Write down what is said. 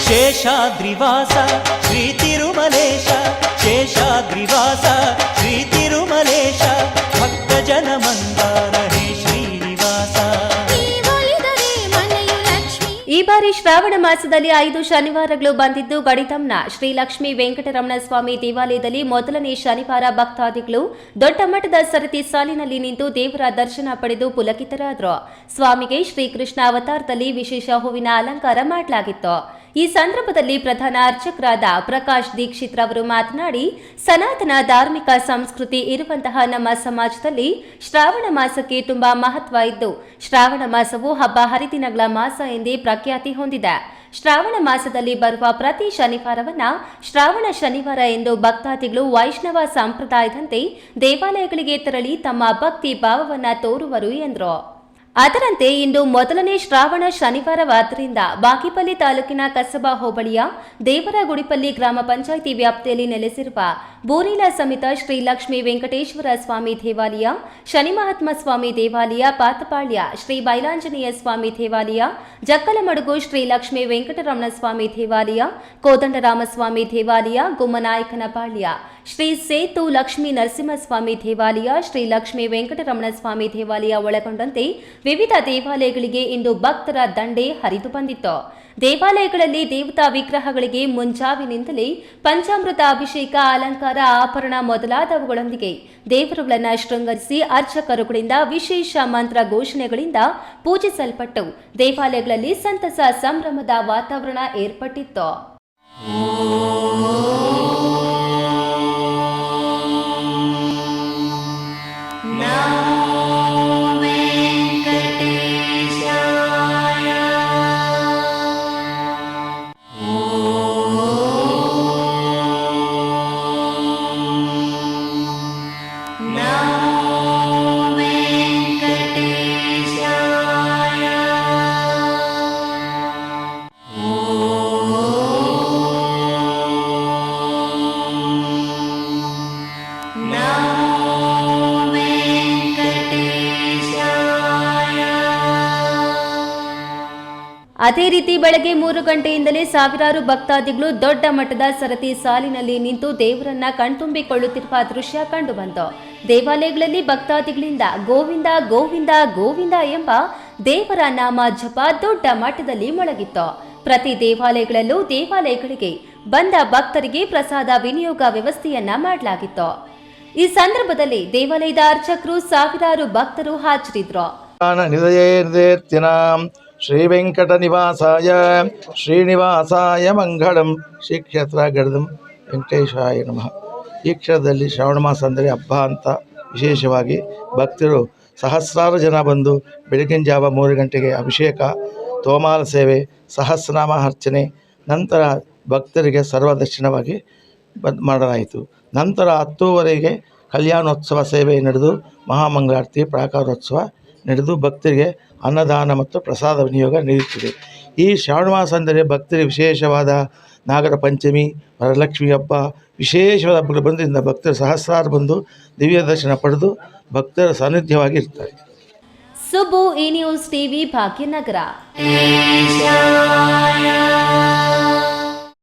ಶೇಷಾದ್ರಿವಾಸ ಶ್ರೀ ತಿರುಮಲೇಶ, ಶೇಷಾದ್ರಿವಾಸ ಶ್ರೀ ತಿರುಮಲೇಶ, ಭಕ್ತ ಜನ ಮಂದಾರ ಹೇ ಶ್ರೀನಿವಾಸ. ಈ ಬಾರಿ ಶ್ರಾವಣ ಮಾಸದಲ್ಲಿ 5 ಶನಿವಾರಗಳು ಬಂದಿದ್ದು, ಗಡಿತಂನ ಶ್ರೀ ಲಕ್ಷ್ಮೀ ವೆಂಕಟರಮಣ ಸ್ವಾಮಿ ದೇವಾಲಯದಲ್ಲಿ ಮೊದಲನೇ ಶನಿವಾರ ಭಕ್ತಾದಿಗಳು ದೊಡ್ಡ ಮಟ್ಟದ ಸರತಿ ಸಾಲಿನಲ್ಲಿ ನಿಂತು ದೇವರ ದರ್ಶನ ಪಡೆದು ಪುಲಕಿತರಾದರು. ಸ್ವಾಮಿಗೆ ಶ್ರೀಕೃಷ್ಣ ಅವತಾರದಲ್ಲಿ ವಿಶೇಷ ಹೂವಿನ ಅಲಂಕಾರ ಮಾಡಲಾಗಿತ್ತು. ಈ ಸಂದರ್ಭದಲ್ಲಿ ಪ್ರಧಾನ ಅರ್ಚಕರಾದ ಪ್ರಕಾಶ್ ದೀಕ್ಷಿತ್ ರವರು ಮಾತನಾಡಿ, ಸನಾತನ ಧಾರ್ಮಿಕ ಸಂಸ್ಕೃತಿ ಇರುವಂತಹ ನಮ್ಮ ಸಮಾಜದಲ್ಲಿ ಶ್ರಾವಣ ಮಾಸಕ್ಕೆ ತುಂಬಾ ಮಹತ್ವ ಇದ್ದು, ಶ್ರಾವಣ ಮಾಸವು ಹಬ್ಬ ಹರಿದಿನಗಳ ಮಾಸ ಎಂದೇ ಪ್ರಖ್ಯಾತಿ ಹೊಂದಿದೆ. ಶ್ರಾವಣ ಮಾಸದಲ್ಲಿ ಬರುವ ಪ್ರತಿ ಶನಿವಾರವನ್ನ ಶ್ರಾವಣ ಶನಿವಾರ ಎಂದು ಭಕ್ತಾದಿಗಳು ವೈಷ್ಣವ ಸಂಪ್ರದಾಯದಂತೆ ದೇವಾಲಯಗಳಿಗೆ ತೆರಳಿ ತಮ್ಮ ಭಕ್ತಿ ಭಾವವನ್ನ ತೋರುವರು ಎಂದರು. ಅದರಂತೆ ಇಂದು ಮೊದಲನೇ ಶ್ರಾವಣ ಶನಿವಾರವಾದ್ದರಿಂದ ಬಾಗೇಪಲ್ಲಿ ತಾಲೂಕಿನ ಕಸಬಾ ಹೋಬಳಿಯ ದೇವರಗುಡಿಪಲ್ಲಿ ಗ್ರಾಮ ಪಂಚಾಯಿತಿ ವ್ಯಾಪ್ತಿಯಲ್ಲಿ ನೆಲೆಸಿರುವ ಬೋರಿಲ ಸಮೇತ ಶ್ರೀ ಲಕ್ಷ್ಮೀ ವೆಂಕಟೇಶ್ವರ ಸ್ವಾಮಿ ದೇವಾಲಯ, ಶನಿ ಮಹಾತ್ಮ ಸ್ವಾಮಿ ದೇವಾಲಯ, ಪಾತಪಾಳ್ಯ ಶ್ರೀ ಬೈಲಾಂಜನೇಯ ಸ್ವಾಮಿ ದೇವಾಲಯ, ಜಕ್ಕಲಮಡುಗು ಶ್ರೀ ಲಕ್ಷ್ಮೀ ವೆಂಕಟರಮಣ ಸ್ವಾಮಿ ದೇವಾಲಯ, ಕೋದಂಡರಾಮಸ್ವಾಮಿ ದೇವಾಲಯ, ಗುಮ್ಮನಾಯಕನಪಾಳ್ಯ ಶ್ರೀ ಸೇತು ಲಕ್ಷ್ಮೀ ನರಸಿಂಹಸ್ವಾಮಿ ದೇವಾಲಯ, ಶ್ರೀ ಲಕ್ಷ್ಮೀ ವೆಂಕಟರಮಣ ಸ್ವಾಮಿ ದೇವಾಲಯ ಒಳಗೊಂಡಂತೆ ವಿವಿಧ ದೇವಾಲಯಗಳಿಗೆ ಇಂದು ಭಕ್ತರ ದಂಡೇ ಹರಿದು ಬಂದಿತ್ತು. ದೇವಾಲಯಗಳಲ್ಲಿ ದೇವತಾ ವಿಗ್ರಹಗಳಿಗೆ ಮುಂಜಾವಿನಿಂದಲೇ ಪಂಚಾಮೃತ ಅಭಿಷೇಕ, ಅಲಂಕಾರ, ಆಭರಣ ಮೊದಲಾದವುಗಳೊಂದಿಗೆ ದೇವರುಗಳನ್ನು ಶೃಂಗರಿಸಿ ಅರ್ಚಕರುಗಳಿಂದ ವಿಶೇಷ ಮಂತ್ರ ಘೋಷಣೆಗಳಿಂದ ಪೂಜಿಸಲ್ಪಟ್ಟು ದೇವಾಲಯಗಳಲ್ಲಿ ಸಂತಸ ಸಂಭ್ರಮದ ವಾತಾವರಣ ಏರ್ಪಟ್ಟಿತ್ತು. ಅದೇ ರೀತಿ ಬೆಳಗ್ಗೆ 3 ಗಂಟೆಯಿಂದಲೇ ಸಾವಿರಾರು ಭಕ್ತಾದಿಗಳು ದೊಡ್ಡ ಮಟ್ಟದ ಸರತಿ ಸಾಲಿನಲ್ಲಿ ನಿಂತು ದೇವರನ್ನ ಕಣ್ತುಂಬಿಕೊಳ್ಳುತ್ತಿರುವ ದೃಶ್ಯ ಕಂಡುಬಂತು. ದೇವಾಲಯಗಳಲ್ಲಿ ಭಕ್ತಾದಿಗಳಿಂದ ಗೋವಿಂದ ಗೋವಿಂದ ಗೋವಿಂದ ಎಂಬ ದೇವರ ನಾಮ ಜಪ ದೊಡ್ಡ ಮಟ್ಟದಲ್ಲಿ ಮೊಳಗಿತ್ತು. ಪ್ರತಿ ದೇವಾಲಯಗಳಲ್ಲೂ ದೇವಾಲಯಗಳಿಗೆ ಬಂದ ಭಕ್ತರಿಗೆ ಪ್ರಸಾದ ವಿನಿಯೋಗ ವ್ಯವಸ್ಥೆಯನ್ನ ಮಾಡಲಾಗಿತ್ತು. ಈ ಸಂದರ್ಭದಲ್ಲಿ ದೇವಾಲಯದ ಅರ್ಚಕರು, ಸಾವಿರಾರು ಭಕ್ತರು ಹಾಜರಿದ್ದರು. ಶ್ರೀ ವೆಂಕಟ ನಿವಾಸಾಯ ಶ್ರೀನಿವಾಸಾಯ ಮಂಗಳಂ. ಶ್ರೀ ಕ್ಷೇತ್ರ ಗಡದಂ ವೆಂಕಟೇಶಾಯ ನಮಃ. ಈ ಕ್ಷೇತ್ರದಲ್ಲಿ ಶ್ರಾವಣ ಮಾಸ ಅಂದರೆ ಹಬ್ಬ ಅಂತ ವಿಶೇಷವಾಗಿ ಭಕ್ತರು ಸಹಸ್ರಾರು ಜನ ಬಂದು ಬೆಳಗಿನ ಜಾವ 3 ಗಂಟೆಗೆ ಅಭಿಷೇಕ, ತೋಮಾಲ ಸೇವೆ, ಸಹಸ್ರನಾಮ ಅರ್ಚನೆ, ನಂತರ ಭಕ್ತರಿಗೆ ಸರ್ವದರ್ಶನವಾಗಿ ಮಾಡಲಾಯಿತು. ನಂತರ 10:15ಗೆ ಕಲ್ಯಾಣೋತ್ಸವ ಸೇವೆ ನಡೆದು ಮಹಾಮಂಗಳಾರತಿ, ಪ್ರಾಕಾರೋತ್ಸವ ನಡೆದು ಭಕ್ತರಿಗೆ ಅನ್ನದಾನ ಮತ್ತು ಪ್ರಸಾದ ವಿನಿಯೋಗ ನಡೆಯುತ್ತಿದೆ. ಈ ಶ್ರಾವಣ ಮಾಸ ಅಂದರೆ ಭಕ್ತರಿಗೆ ವಿಶೇಷವಾದ ನಾಗರ ಪಂಚಮಿ, ವರಲಕ್ಷ್ಮಿ ಹಬ್ಬ, ವಿಶೇಷವಾದ ಹಬ್ಬಗಳು ಬಂದ್ರಿಂದ ಭಕ್ತರು ಸಹಸ್ರಾರು ಬಂದು ದಿವ್ಯ ದರ್ಶನ ಪಡೆದು ಭಕ್ತರ ಸಾನ್ನಿಧ್ಯವಾಗಿ ಇರ್ತಾರೆ. ಸುಬ್ಬು, ಈ ನ್ಯೂಸ್ ಟಿವಿ, ಭಾಗ್ಯನಗರ.